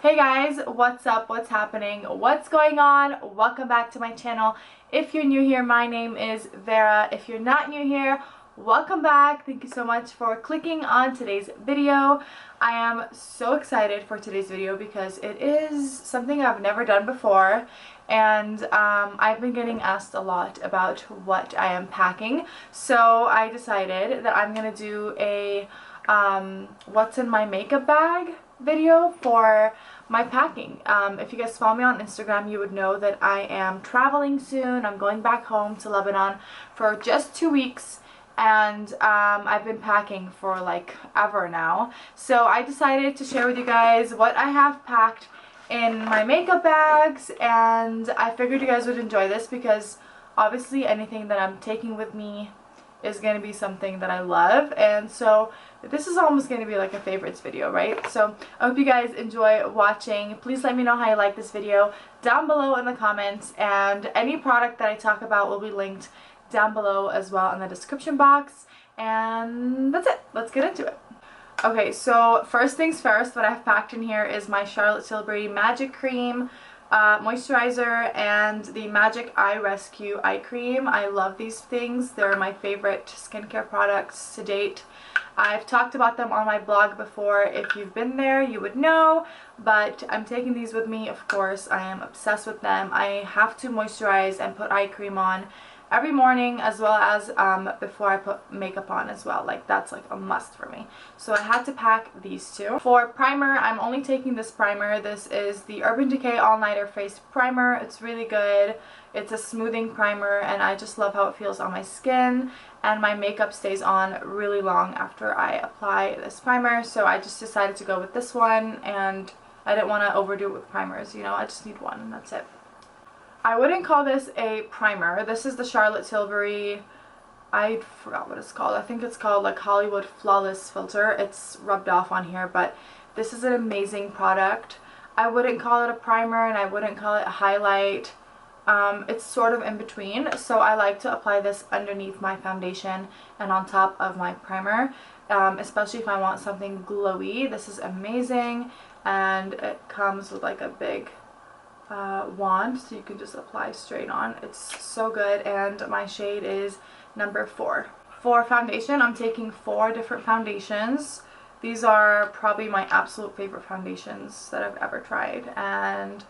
Hey guys, what's up? What's happening? What's going on? Welcome back to my channel. If you're new here, my name is Vera. If you're not new here, welcome back. Thank you so much for clicking on today's video. I am so excited for today's video because it is something I've never done before, and I've been getting asked a lot about what I am packing, so I decided that I'm gonna do a what's in my makeup bag video for my packing. If you guys follow me on Instagram, you would know that I am traveling soon. I'm going back home to Lebanon for just 2 weeks, and I've been packing for like ever now. So I decided to share with you guys what I have packed in my makeup bags, and I figured you guys would enjoy this because obviously anything that I'm taking with me is going to be something that I love, and so this is almost going to be like a favorites video, right? So I hope you guys enjoy watching. Please let me know how you like this video down below in the comments, and any product that I talk about will be linked down below as well in the description box, and that's it. Let's get into it. Okay, so first things first, what I've packed in here is my Charlotte Tilbury Magic Cream moisturizer and the Magic Eye Rescue Eye Cream. I love these things. They're my favorite skincare products to date. I've talked about them on my blog before. If you've been there, you would know, but I'm taking these with me, of course. I am obsessed with them. I have to moisturize and put eye cream on every morning, as well as before I put makeup on as well. Like, that's like a must for me. So I had to pack these two. For primer, I'm only taking this primer. This is the Urban Decay All Nighter Face Primer. It's really good. It's a smoothing primer, and I just love how it feels on my skin, and my makeup stays on really long after I apply this primer. So I just decided to go with this one, and I didn't want to overdo it with primers, you know. I just need one and that's it. I wouldn't call this a primer. This is the Charlotte Tilbury, I forgot what it's called. I think it's called like Hollywood Flawless Filter. It's rubbed off on here, but this is an amazing product. I wouldn't call it a primer, and I wouldn't call it a highlight. It's sort of in between, so I like to apply this underneath my foundation and on top of my primer, especially if I want something glowy. This is amazing, and it comes with like a big wand, so you can just apply straight on. It's so good, and my shade is number 4. For foundation, I'm taking 4 different foundations. These are probably my absolute favorite foundations that I've ever tried, and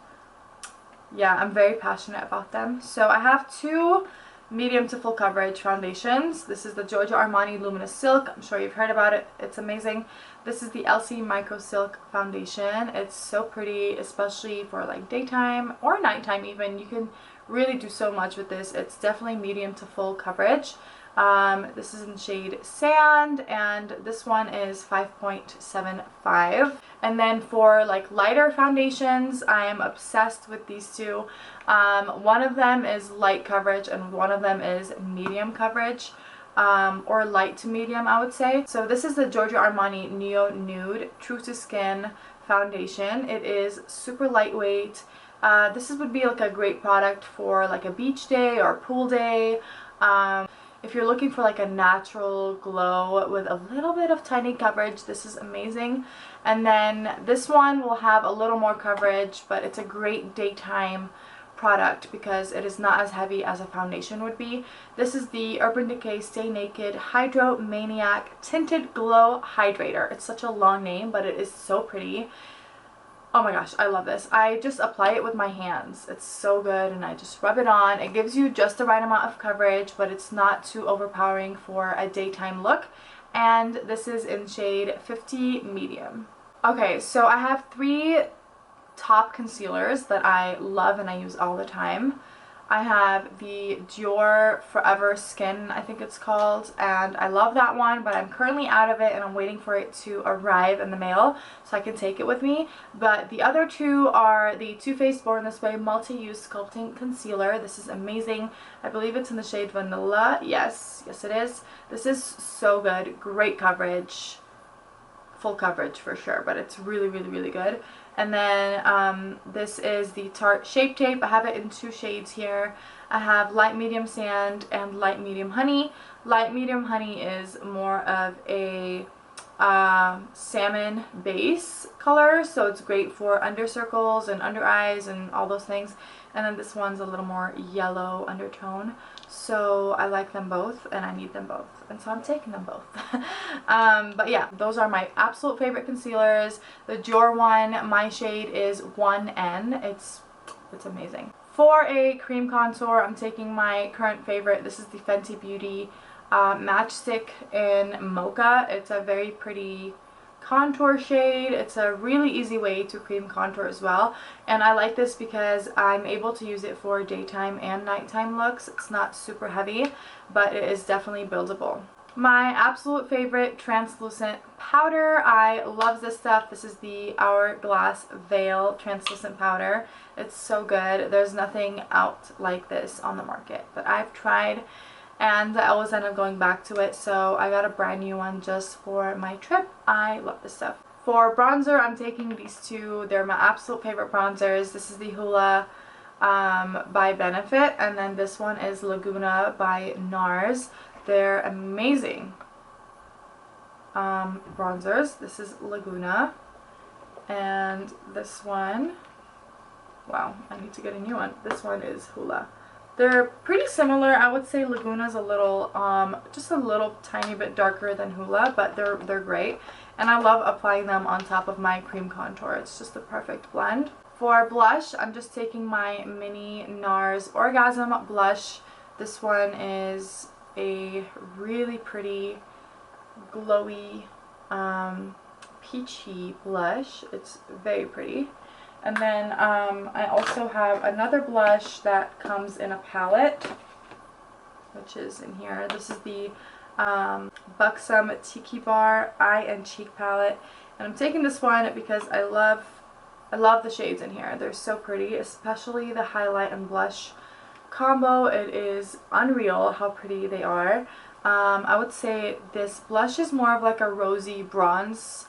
yeah, I'm very passionate about them. So I have 2 medium to full coverage foundations. This is the Giorgio Armani Luminous Silk. I'm sure you've heard about it. It's amazing. This is the LC Micro Silk foundation. It's so pretty, especially for like daytime or nighttime even. You can really do so much with this. It's definitely medium to full coverage. This is in shade Sand, and this one is 5.75. And then for like lighter foundations, I am obsessed with these two. One of them is light coverage and one of them is medium coverage, or light to medium, I would say. So this is the Giorgio Armani Neo Nude True to Skin foundation. It is super lightweight. This would be like a great product for like a beach day or a pool day. If you're looking for like a natural glow with a little bit of tiny coverage, this is amazing. And then this one will have a little more coverage, but it's a great daytime product because it is not as heavy as a foundation would be. This is the Urban Decay Stay Naked Hydro Maniac Tinted Glow Hydrator. It's such a long name, but it is so pretty. Oh my gosh, I love this. I just apply it with my hands. It's so good, and I just rub it on. It gives you just the right amount of coverage, but it's not too overpowering for a daytime look. And this is in shade 50 Medium. Okay, so I have 3 top concealers that I love and I use all the time. I have the Dior Forever Skin, I think it's called, and I love that one, but I'm currently out of it and I'm waiting for it to arrive in the mail so I can take it with me. But the other 2 are the Too Faced Born This Way Multi-Use Sculpting Concealer. This is amazing. I believe it's in the shade Vanilla. Yes it is. This is so good. Great coverage. Full coverage for sure, but it's really good. And then this is the Tarte Shape Tape. I have it in 2 shades here. I have Light Medium Sand and Light Medium Honey. Light Medium Honey is more of a salmon base color, so it's great for under circles and under eyes and all those things. And then this one's a little more yellow undertone, so I like them both and I need them both, and so I'm taking them both. But yeah, those are my absolute favorite concealers. The Dior one, my shade is 1N. It's amazing. For a cream contour, I'm taking my current favorite. This is the Fenty Beauty Matchstick in Mocha. It's a very pretty contour shade. It's a really easy way to cream contour as well, and I like this because I'm able to use it for daytime and nighttime looks. It's not super heavy, but it is definitely buildable. My absolute favorite translucent powder. I love this stuff. This is the Hourglass Veil translucent powder. It's so good. There's nothing out like this on the market, but I've tried and I always end up going back to it, so I got a brand new one just for my trip. I love this stuff. For bronzer, I'm taking these two. They're my absolute favorite bronzers. This is the Hoola by Benefit, and then this one is Laguna by NARS. They're amazing bronzers. This is Laguna, and this one, wow, I need to get a new one. This one is Hoola. They're pretty similar. I would say Laguna's a little, just a little tiny bit darker than Hoola, but they're great. And I love applying them on top of my cream contour. It's just the perfect blend. For blush, I'm just taking my mini NARS Orgasm blush. This one is a really pretty, glowy, peachy blush. It's very pretty. And then I also have another blush that comes in a palette, which is in here. This is the Buxom Tiki Bar Eye and Cheek palette. And I'm taking this one because I love the shades in here. They're so pretty, especially the highlight and blush combo. It is unreal how pretty they are. I would say this blush is more of like a rosy bronze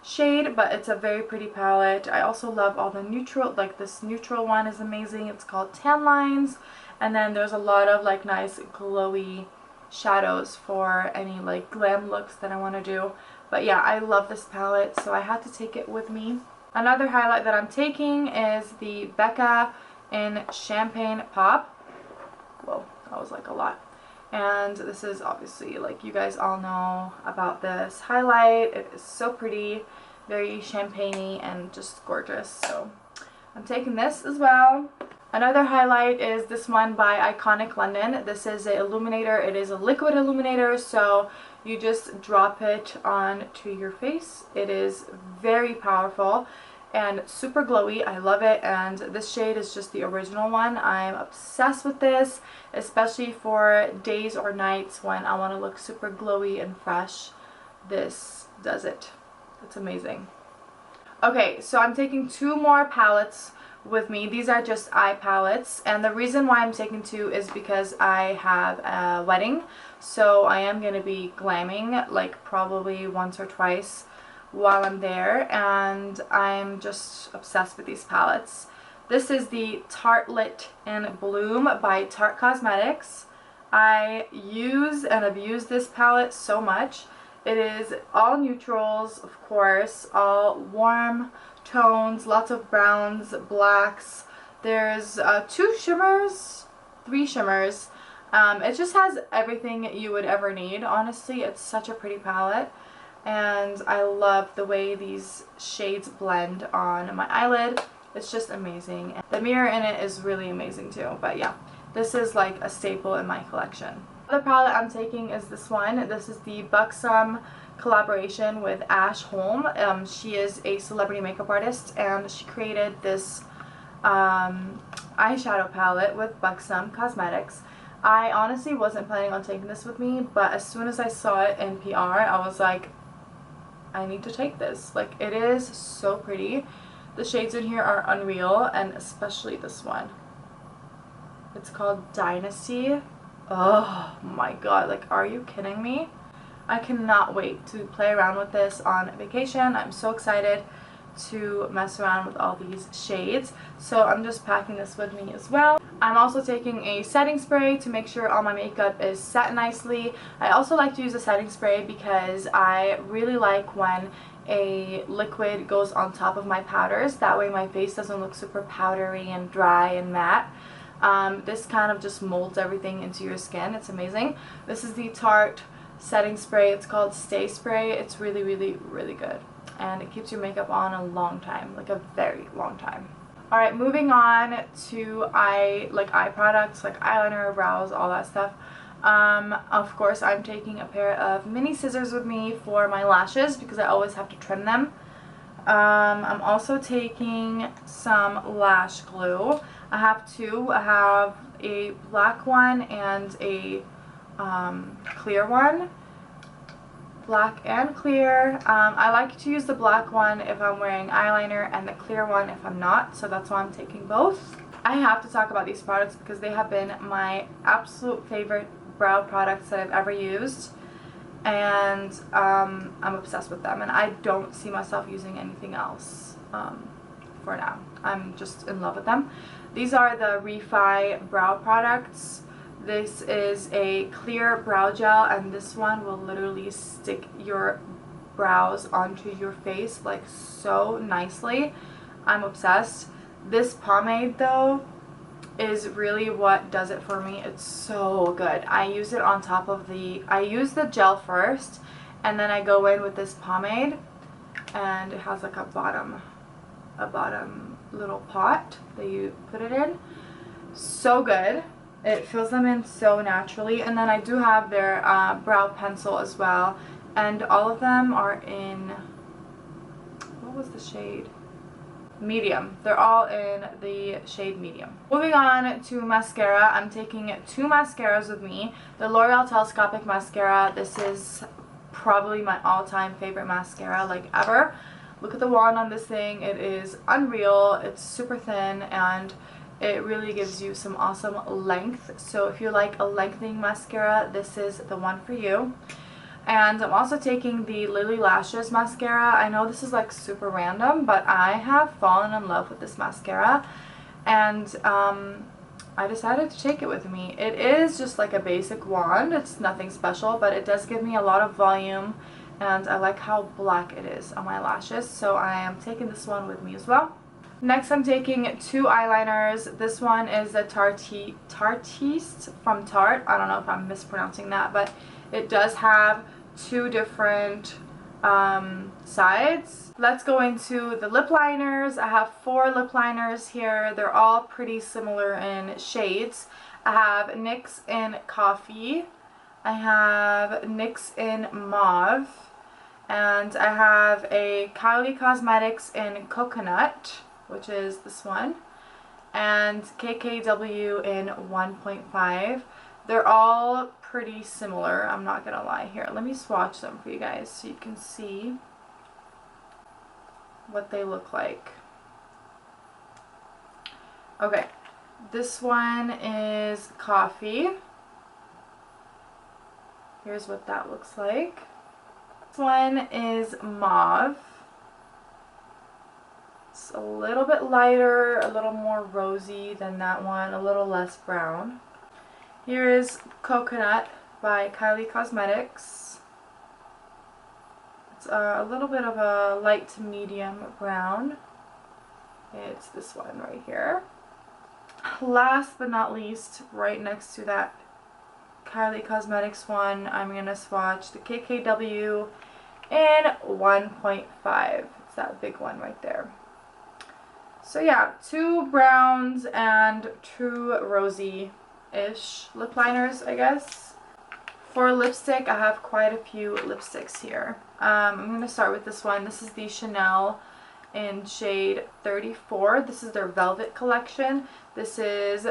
shade, but it's a very pretty palette. I also love all the neutral, like this neutral one is amazing. It's called Tan Lines, and then there's a lot of like nice glowy shadows for any like glam looks that I want to do. But yeah, I love this palette, so I had to take it with me. Another highlight that I'm taking is the Becca in Champagne Pop. Whoa, that was like a lot. And this is obviously, like, you guys all know about this highlight. It is so pretty, very champagne-y and just gorgeous. So I'm taking this as well. Another highlight is this one by Iconic London. This is an illuminator. It is a liquid illuminator, so you just drop it onto your face. It is very powerful and super glowy. I love it, and this shade is just the original one. I'm obsessed with this, especially for days or nights when I want to look super glowy and fresh. This does it. It's amazing. Okay, so I'm taking two more palettes with me. These are just eye palettes, and the reason why I'm taking two is because I have a wedding, so I am going to be glamming like probably once or twice while I'm there, and I'm just obsessed with these palettes. This is the Tartelette in Bloom by Tarte Cosmetics. I use and abuse this palette so much. It is all neutrals, of course, all warm tones, lots of browns, blacks. There's three shimmers. It just has everything you would ever need. Honestly, it's such a pretty palette, and I love the way these shades blend on my eyelid. It's just amazing. The mirror in it is really amazing too. But yeah, this is like a staple in my collection. The palette I'm taking is this one. This is the Buxom collaboration with Ash Holm. She is a celebrity makeup artist, and she created this eyeshadow palette with Buxom Cosmetics. I honestly wasn't planning on taking this with me, but as soon as I saw it in PR, I was like, I need to take this. Like, it is so pretty. The shades in here are unreal, and especially this one. It's called Dynasty. Oh my god, like, are you kidding me? I cannot wait to play around with this on vacation. I'm so excited to mess around with all these shades. So I'm just packing this with me as well. I'm also taking a setting spray to make sure all my makeup is set nicely. I also like to use a setting spray because I really like when a liquid goes on top of my powders. That way my face doesn't look super powdery and dry and matte. This kind of just molds everything into your skin. It's amazing. This is the Tarte setting spray. It's called Stay Spray. It's really, really, really good. And it keeps your makeup on a long time, like a very long time. Alright, moving on to eye products, like eyeliner, brows, all that stuff. Of course, I'm taking a pair of mini scissors with me for my lashes because I always have to trim them. I'm also taking some lash glue. I have two. I have a black one and a clear one. Black and clear. I like to use the black one if I'm wearing eyeliner and the clear one if I'm not, so that's why I'm taking both. I have to talk about these products because they have been my absolute favorite brow products that I've ever used, and I'm obsessed with them, and I don't see myself using anything else for now. I'm just in love with them. These are the Refi brow products. This is a clear brow gel, and this one will literally stick your brows onto your face like so nicely. I'm obsessed. This pomade though is really what does it for me. It's so good. I use it on top of I use the gel first, and then I go in with this pomade, and it has like a bottom little pot that you put it in. So good. It fills them in so naturally. And then I do have their brow pencil as well, and all of them are in, what was the shade? Medium. They're all in the shade medium. Moving on to mascara, I'm taking two mascaras with me. The L'Oreal Telescopic Mascara. This is probably my all-time favorite mascara, like ever. Look at the wand on this thing. It is unreal. It's super thin, and it really gives you some awesome length. So if you like a lengthening mascara, this is the one for you. And I'm also taking the Lily Lashes mascara. I know this is like super random, but I have fallen in love with this mascara, and I decided to take it with me. It is just like a basic wand. It's nothing special, but it does give me a lot of volume, and I like how black it is on my lashes, so I am taking this one with me as well. Next, I'm taking two eyeliners. This one is the Tartiste from Tarte. I don't know if I'm mispronouncing that, but it does have two different sides. Let's go into the lip liners. I have 4 lip liners here. They're all pretty similar in shades. I have NYX in Coffee. I have NYX in Mauve. And I have a Kylie Cosmetics in Coconut, which is this one, and KKW in 1.5. They're all pretty similar, I'm not gonna lie. Here, let me swatch them for you guys so you can see what they look like. Okay, this one is Coffee. Here's what that looks like. This one is Mauve. It's a little bit lighter, a little more rosy than that one, a little less brown. Here is Coconut by Kylie Cosmetics. It's a little bit of a light to medium brown. It's this one right here. Last but not least, right next to that Kylie Cosmetics one, I'm going to swatch the KKW in 1.5. It's that big one right there. So yeah, 2 browns and 2 rosy-ish lip liners, I guess. For lipstick, I have quite a few lipsticks here. I'm going to start with this one. This is the Chanel in shade 34. This is their Velvet collection. This is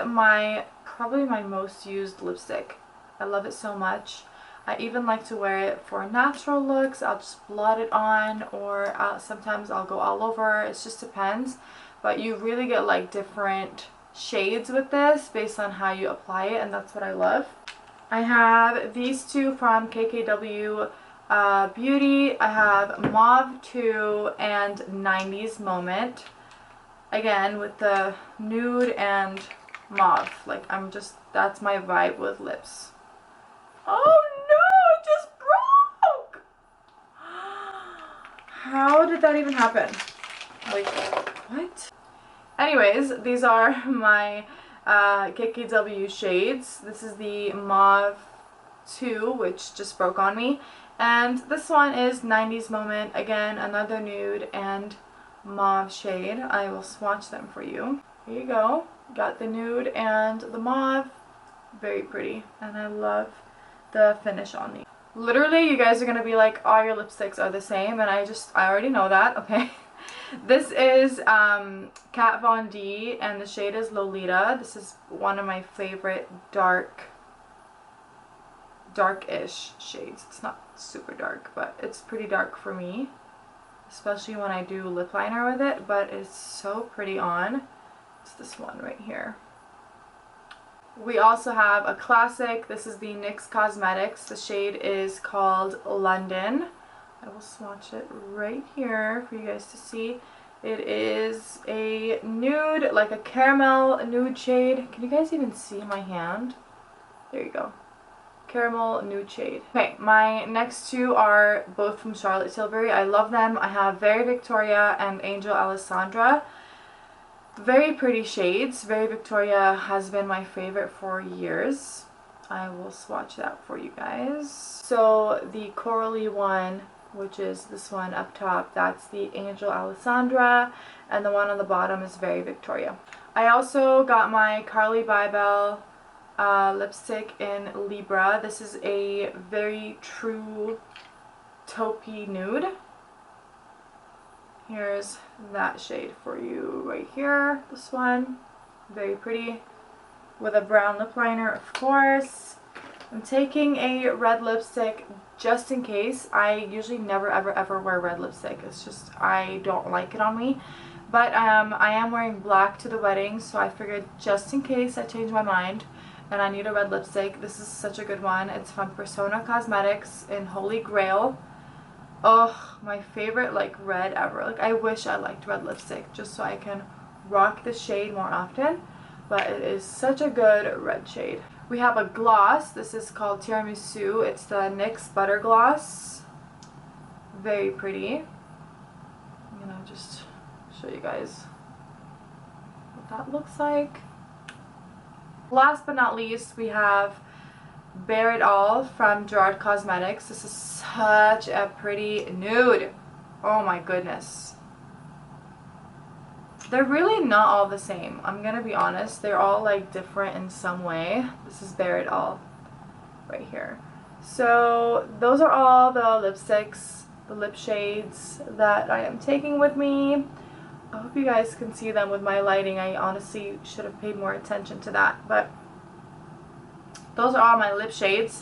probably my most used lipstick. I love it so much. I even like to wear it for natural looks. I'll just blot it on, or sometimes I'll go all over. It just depends. But you really get like different shades with this based on how you apply it, and that's what I love. I have these two from KKW Beauty. I have Mauve 2 and 90s Moment. Again, with the nude and mauve. Like, that's my vibe with lips. Oh no, it just broke! How did that even happen? Like, what? Anyways, these are my KKW shades. This is the Mauve 2, which just broke on me. And this one is 90s Moment. Again, another nude and mauve shade. I will swatch them for you. Here you go. Got the nude and the mauve. Very pretty. And I love the finish on these. Literally, you guys are going to be like, all your lipsticks are the same. And I already know that, okay? This is Kat Von D and the shade is Lolita. This is one of my favorite dark-ish shades. It's not super dark, but it's pretty dark for me, especially when I do lip liner with it, but it's so pretty on. It's this one right here. We also have a classic. This is the NYX Cosmetics. The shade is called London. I will swatch it right here for you guys to see. It is a nude, like a caramel nude shade. Can you guys even see my hand? There you go. Caramel nude shade. Okay, my next two are both from Charlotte Tilbury. I love them. I have Very Victoria and Angel Alessandra. Very pretty shades. Very Victoria has been my favorite for years. I will swatch that for you guys. So the corally one, which is this one up top, that's the Angel Alessandra, and the one on the bottom is Very Victoria. I also got my Carly Bybel lipstick in Libra. This is a very true taupey nude. Here's that shade for you right here. This one, very pretty, with a brown lip liner, of course. I'm taking a red lipstick just in case. I usually never ever wear red lipstick. It's just, I don't like it on me. But I am wearing black to the wedding, so I figured just in case I change my mind and I need a red lipstick. This is such a good one. It's from Persona Cosmetics in Holy Grail. Oh, my favorite like red ever. Like, I wish I liked red lipstick just so I can rock this shade more often. But it is such a good red shade. We have a gloss. This is called Tiramisu. It's the NYX Butter Gloss. Very pretty. I'm gonna just show you guys what that looks like. Last but not least, we have Bare It All from Gerard Cosmetics. This is such a pretty nude. Oh my goodness. They're really not all the same. I'm gonna be honest. They're all like different in some way. This is Bare It All right here. So those are all the lipsticks, the lip shades that I am taking with me. I hope you guys can see them with my lighting. I honestly should have paid more attention to that. But those are all my lip shades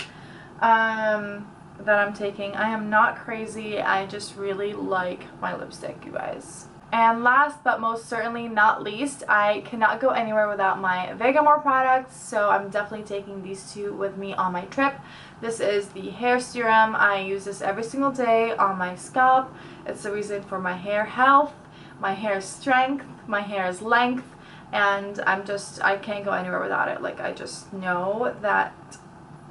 that I'm taking. I am not crazy. I just really like my lipstick, you guys. And last but most certainly not least, I cannot go anywhere without my Vegamour products, so I'm definitely taking these two with me on my trip. This is the hair serum. I use this every single day on my scalp. It's the reason for my hair health, my hair strength, my hair's length, and I can't go anywhere without it. Like, I just know that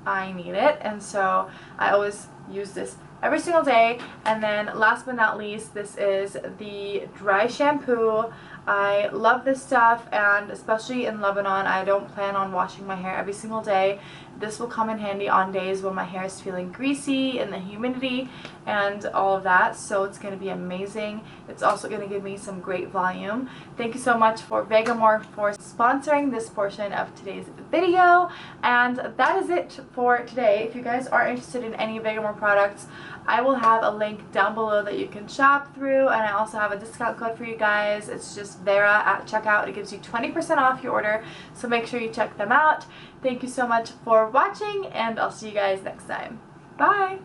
I need it, and so I always use this every single day. And then last but not least, this is the dry shampoo. I love this stuff, and especially in Lebanon, I don't plan on washing my hair every single day. This will come in handy on days when my hair is feeling greasy and the humidity and all of that, so it's going to be amazing. It's also going to give me some great volume. Thank you so much for Vegamour for sponsoring this portion of today's video, and that is it for today. If you guys are interested in any Vegamour products, I will have a link down below that you can shop through, and I also have a discount code for you guys. It's just Vera at checkout. It gives you 20% off your order, so make sure you check them out. Thank you so much for watching, and I'll see you guys next time. Bye!